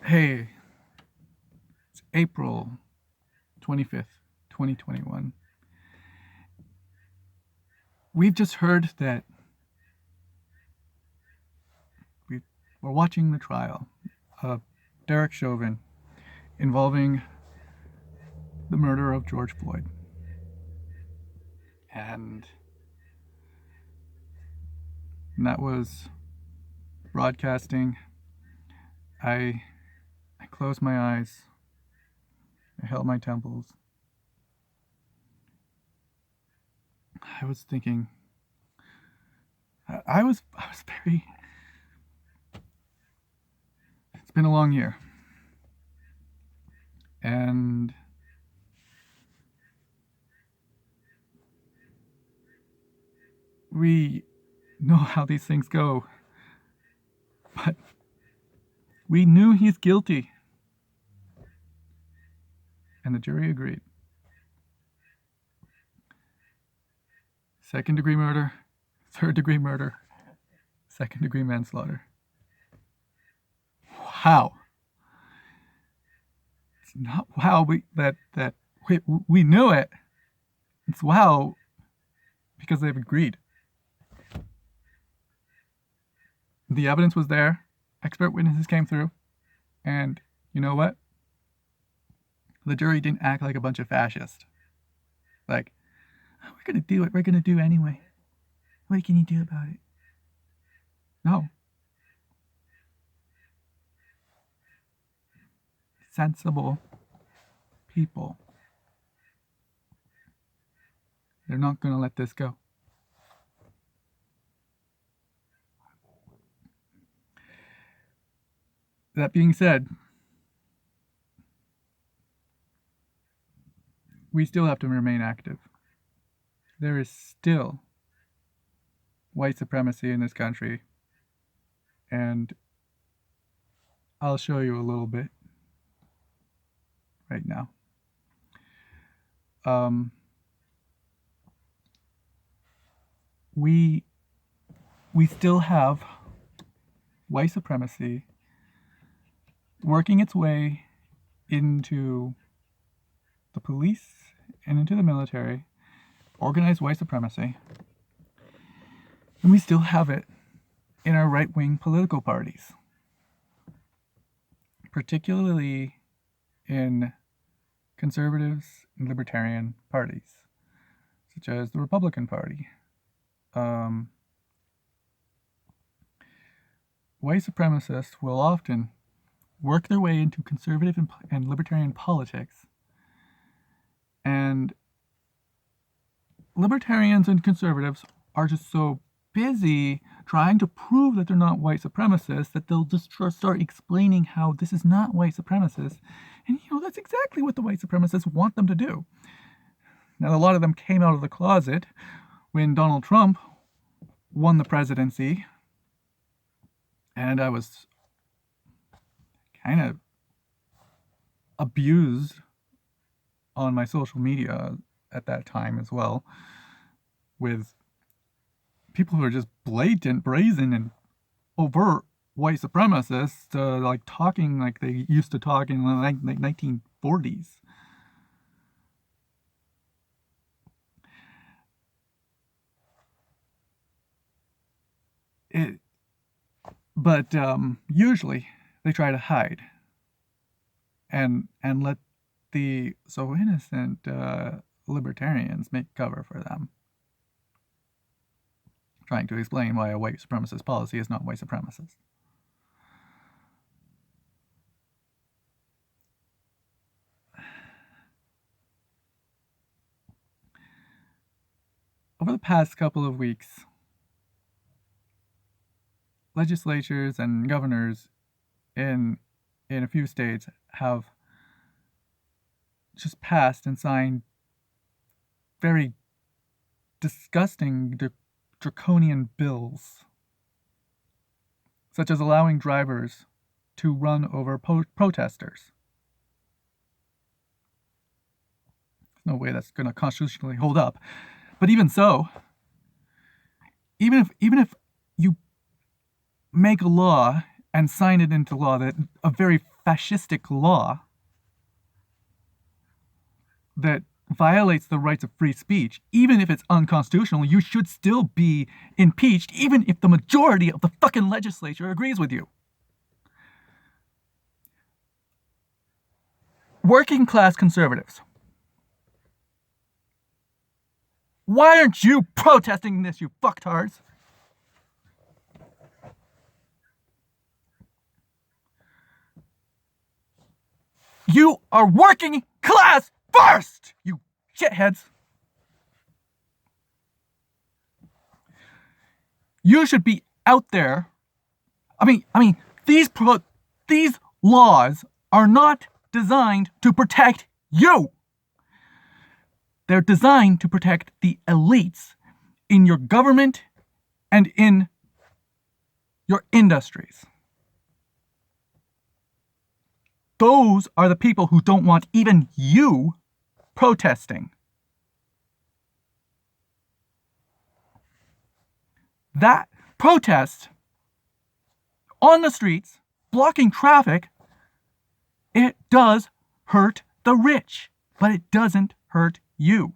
Hey, it's April 25th, 2021. We've just heard that we're watching the trial of Derek Chauvin involving the murder of George Floyd. And that was broadcasting. I closed my eyes. I held my temples. I was thinking. I was very. It's been a long year. And we know how these things go. But we knew he's guilty. And the jury agreed. Second-degree murder, third-degree murder, second-degree manslaughter. Wow. It's not wow we knew it. It's wow because they've agreed. The evidence was there. Expert witnesses came through. And you know what? The jury didn't act like a bunch of fascists. Like, oh, we're going to do what we're going to do anyway. What can you do about it? No. Sensible people. They're not going to let this go. That being said, we still have to remain active. There is still white supremacy in this country, and I'll show you a little bit right now. We still have white supremacy working its way into the police and into the military, organized white supremacy, and we still have it in our right-wing political parties, particularly in conservatives and libertarian parties, such as the Republican Party. White supremacists will often work their way into conservative and libertarian politics, and libertarians and conservatives are just so busy trying to prove that they're not white supremacists that they'll just start explaining how this is not white supremacist. And that's exactly what the white supremacists want them to do. Now, a lot of them came out of the closet when Donald Trump won the presidency, and I was kind of abused on my social media at that time as well, with people who are just blatant, brazen, and overt white supremacists, like talking like they used to talk in the 1940s. But usually they try to hide and let the so innocent libertarians make cover for them, trying to explain why a white supremacist policy is not white supremacist. Over the past couple of weeks, legislatures and governors in a few states have just passed and signed very disgusting, draconian bills, such as allowing drivers to run over protesters. There's no way that's going to constitutionally hold up. But even so, even if you make a law and sign it into law, that a very fascistic law that violates the rights of free speech, even if it's unconstitutional, you should still be impeached, even if the majority of the fucking legislature agrees with you. Working class conservatives. Why aren't you protesting this, you fucktards? You are working class first, you shitheads. You should be out there. I mean, these laws are not designed to protect you. They're designed to protect the elites in your government and in your industries. Those are the people who don't want even you protesting. That protest on the streets, blocking traffic, it does hurt the rich, but it doesn't hurt you.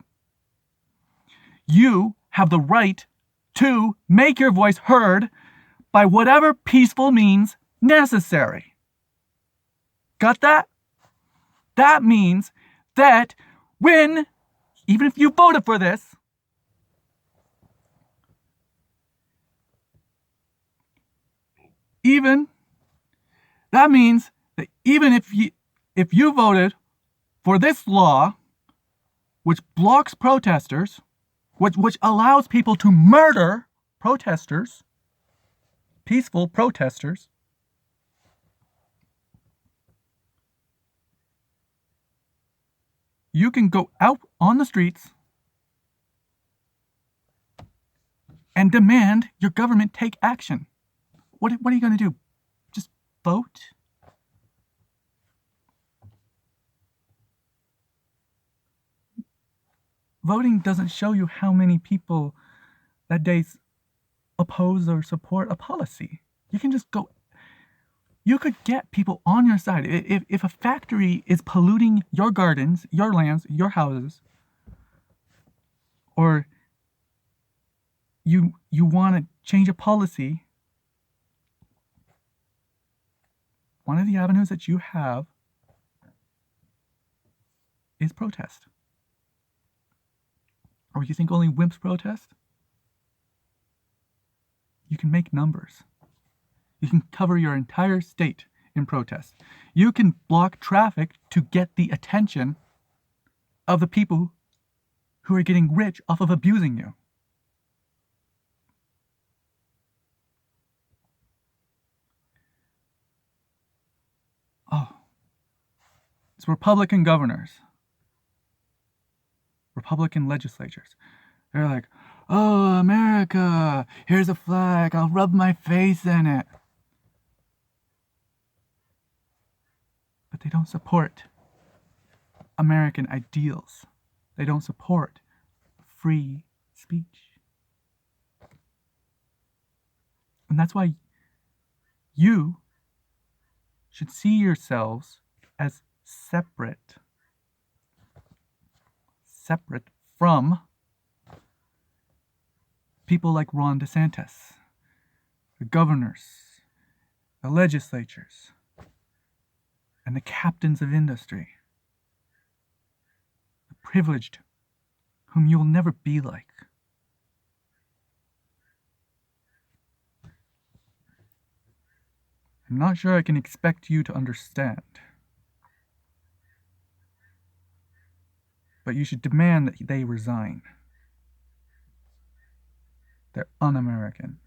You have the right to make your voice heard by whatever peaceful means necessary. Got that? That means that when, even if you voted for this, that means that even if you voted for this law, which blocks protesters, which allows people to murder protesters, peaceful protesters, you can go out on the streets and demand your government take action. What are you going to do? Just vote? Voting doesn't show you how many people that day oppose or support a policy. You can just go. You could get people on your side. If a factory is polluting your gardens, your lands, your houses, or you want to change a policy, one of the avenues that you have is protest. Or you think only wimps protest? You can make numbers. You can cover your entire state in protest. You can block traffic to get the attention of the people who are getting rich off of abusing you. Oh, it's Republican governors, Republican legislatures. They're like, oh, America, here's a flag, I'll rub my face in it. But they don't support American ideals. They don't support free speech. And that's why you should see yourselves as separate from people like Ron DeSantis, the governors, the legislatures, and the captains of industry, the privileged, whom you will never be like. I'm not sure I can expect you to understand, but you should demand that they resign. They're un-American.